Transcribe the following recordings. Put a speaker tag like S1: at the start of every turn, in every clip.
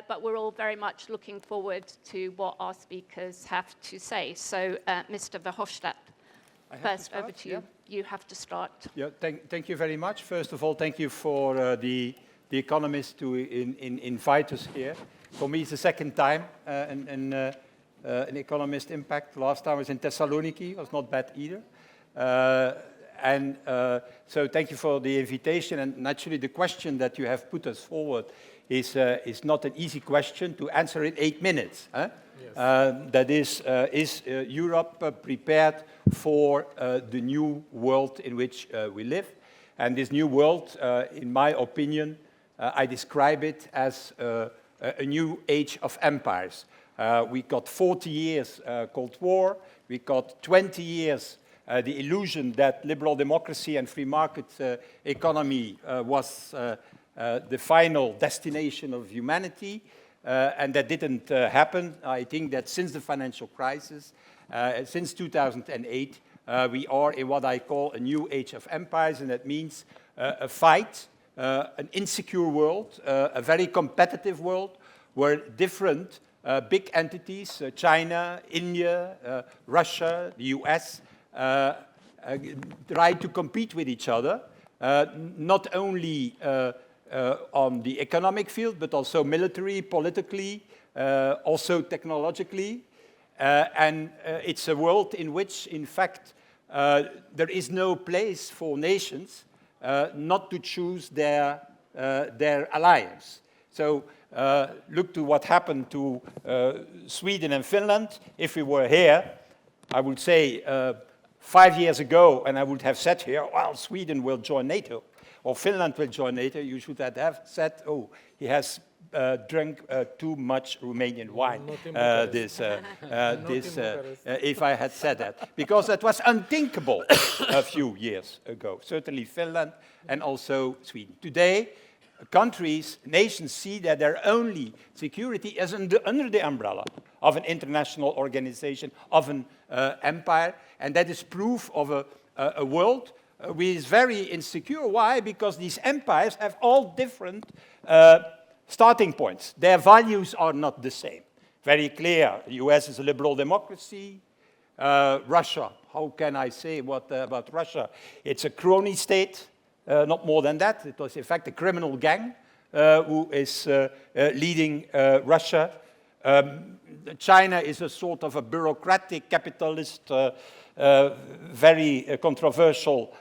S1: but we're all very much looking forward to what our speakers have to say. So, Mr. Verhofstadt, first over to you. Yeah. You have to start.
S2: Yeah, thank you very much. First of all, thank you for the Economist to invite us here. For me, it's the second time an Economist Impact. Last time I was in Thessaloniki. It was not bad either. So thank you for the invitation. And naturally, the question that you have put us forward is not an easy question to answer in 8 minutes. Huh? Yes. That is Europe prepared for the new world in which we live? And this new world, in my opinion, I describe it as a new age of empires. We got 40 years Cold War. We got 20 years the illusion that liberal democracy and free market economy was the final destination of humanity. And that didn't happen. I think that since the financial crisis, since 2008, we are in what I call a new age of empires, and that means a fight, an insecure world, a very competitive world, where different big entities, China, India, Russia, the US, try to compete with each other, not only on the economic field, but also military, politically, also technologically. And it's a world in which, in fact, there is no place for nations not to choose their alliance. So look to what happened to Sweden and Finland. If we were here, I would say 5 years ago, and I would have said here, well, Sweden will join NATO, or Finland will join NATO, you should have said, oh, he has drunk too much Romanian wine, if I had said that. Because that was unthinkable a few years ago, certainly Finland and also Sweden. Today, countries, nations see that their only security is under the umbrella of an international organization, of an empire, and that is proof of a world which is very insecure. Why? Because these empires have all different starting points. Their values are not the same. Very clear, the US is a liberal democracy. Russia, how can I say what about Russia? It's a crony state. Not more than that. It was, in fact, a criminal gang who is leading Russia. China is a sort of a bureaucratic, capitalist, very controversial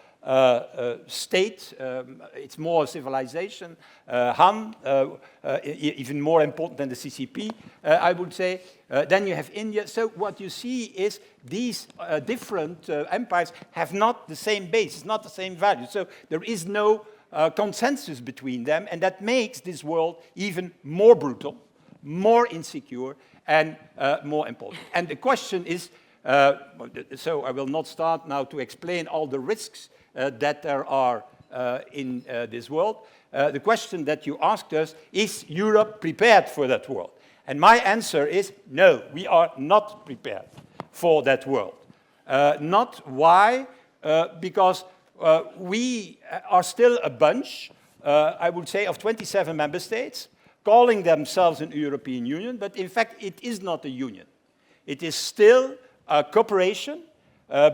S2: state. It's more a civilization. Han, even more important than the CCP, I would say. Then you have India. So what you see is these different empires have not the same basis, not the same value. So there is no consensus between them, and that makes this world even more brutal, more insecure, and more important. And the question is, so I will not start now to explain all the risks that there are in this world. The question that you asked us, is Europe prepared for that world? And my answer is no, we are not prepared for that world. Not why? Because we are still a bunch, I would say, of 27 member states, calling themselves an European Union, but in fact it is not a union. It is still a cooperation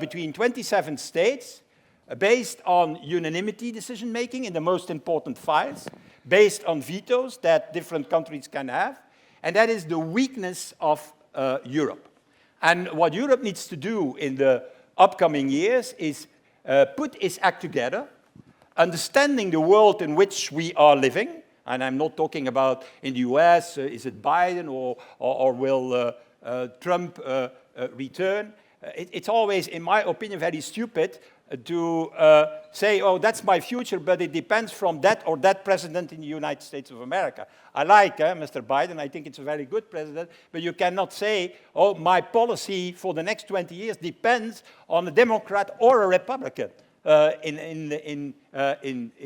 S2: between 27 states, based on unanimity decision-making in the most important files, based on vetoes that different countries can have, and that is the weakness of Europe. And what Europe needs to do in the upcoming years is put its act together, understanding the world in which we are living, and I'm not talking about in the US, is it Biden or will Trump return? It's always, in my opinion, very stupid to say, oh, that's my future, but it depends from that or that president in the United States of America. I like Mr. Biden. I think it's a very good president, but you cannot say, oh, my policy for the next 20 years depends on a Democrat or a Republican in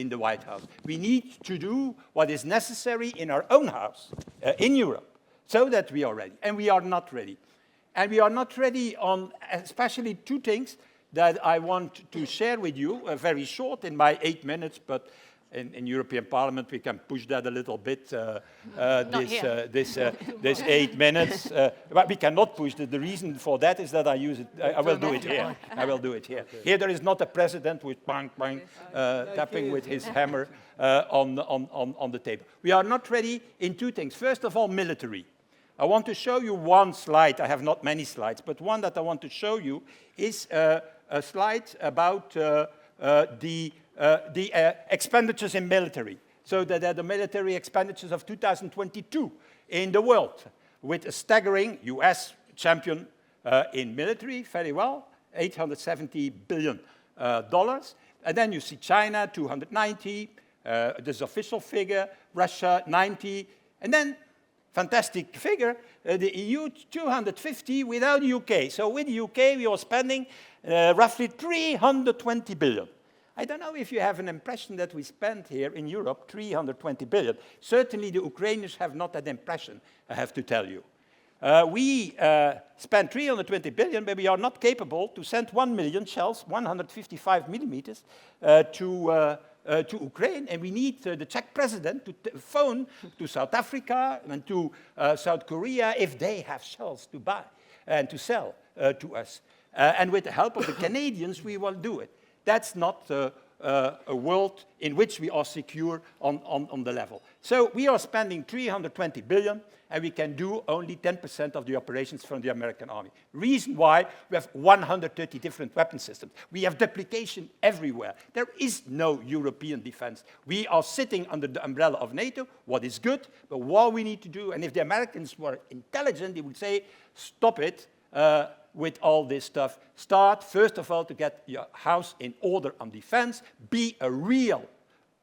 S2: the White House. We need to do what is necessary in our own house, in Europe, so that we are ready. And we are not ready. And we are not ready on especially two things that I want to share with you, very short in my 8 minutes, but in European Parliament, we can push that a little bit, this 8 minutes. But we cannot push it. The reason for that is that I use it. I will do it here. I will do it here. Okay. Here there is not a president with bang, bang, tapping with his hammer on the table. We are not ready in 2 things. First of all, military. I want to show you one slide. I have not many slides, but one that I want to show you is a slide about the expenditures in military. So that are the military expenditures of 2022 in the world, with a staggering US champion in military, very well, $870 billion. And then you see China, 290, this official figure, Russia, 90, and then fantastic figure, the EU 250 without the UK. So with the UK, we are spending roughly 320 billion. I don't know if you have an impression that we spend here in Europe 320 billion. Certainly the Ukrainians have not that impression, I have to tell you. We spend 320 billion, but we are not capable to send 1 million shells, 155 millimeters, to Ukraine, and we need the Czech president to phone to South Africa and to South Korea if they have shells to buy and to sell to us. And with the help of the Canadians, we will do it. That's not a world in which we are secure on the level. So we are spending 320 billion, and we can do only 10% of the operations from the American army. Reason why, we have 130 different weapon systems. We have duplication everywhere. There is no European defense. We are sitting under the umbrella of NATO, what is good, but what we need to do, and if the Americans were intelligent, they would say, stop it with all this stuff. Start, first of all, to get your house in order on defense, be a real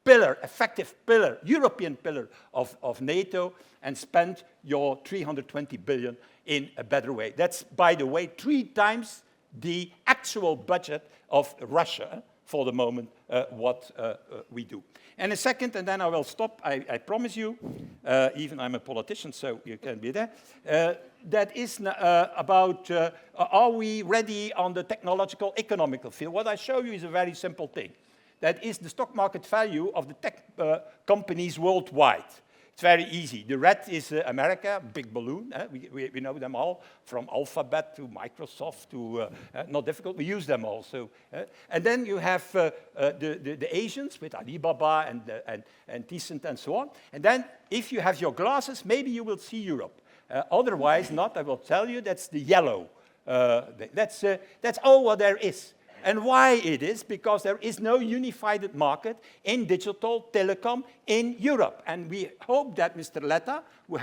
S2: pillar, effective pillar, European pillar of NATO, and spend your 320 billion in a better way. That's, by the way, 3 times the actual budget of Russia for the moment, what we do. And a second, and then I will stop, I promise you, even I'm a politician, so you can be there, that is about, are we ready on the technological, economical field? What I show you is a very simple thing. That is the stock market value of the tech companies worldwide. It's very easy. The red is America, big balloon. We know them all, from Alphabet to Microsoft to, not difficult, we use them all. So, and then you have the Asians with Alibaba and Tencent and so on. And then if you have your glasses, maybe you will see Europe. Otherwise not, I will tell you, that's the yellow. That's all what there is. And why it is? Because there is no unified market in digital telecom in Europe. And we hope that Mr. Letta, who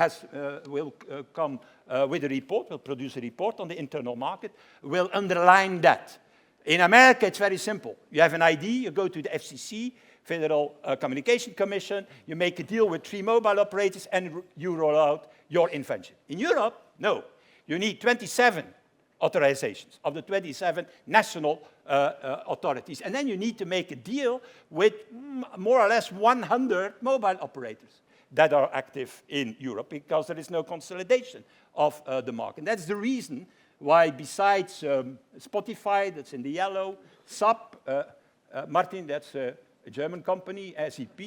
S2: will come with a report, will produce a report on the internal market, will underline that. In America, it's very simple. You have an ID, you go to the FCC, Federal Communication Commission, you make a deal with 3 mobile operators, and you roll out your invention. In Europe, no. You need 27 authorizations of the 27 national authorities. And then you need to make a deal with more or less 100 mobile operators that are active in Europe, because there is no consolidation of the market. And that's the reason why, besides Spotify, that's in the yellow, SAP, Martin, that's a German company, SAP,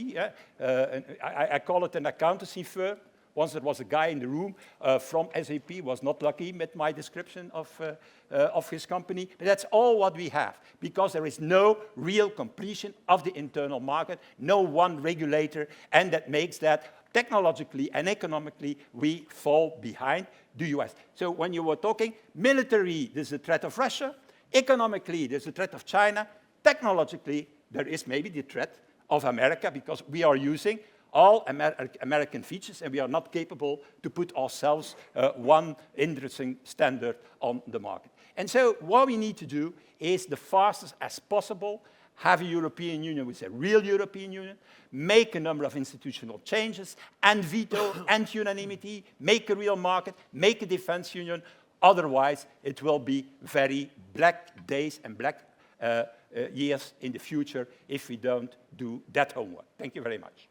S2: I call it an accountancy firm. Once there was a guy in the room from SAP, was not lucky with my description of his company. But that's all what we have, because there is no real completion of the internal market, no one regulator, and that makes that technologically and economically we fall behind the US. So when you were talking military, there's a threat of Russia. Economically, there's a threat of China. Technologically, there is maybe the threat of America, because we are using all American features, and we are not capable to put ourselves one interesting standard on the market. And so what we need to do is, the fastest as possible, have a European Union with a real European Union, make a number of institutional changes, and veto and unanimity, make a real market, make a defense union. Otherwise, it will be very black days and black years in the future if we don't do that homework. Thank you very much.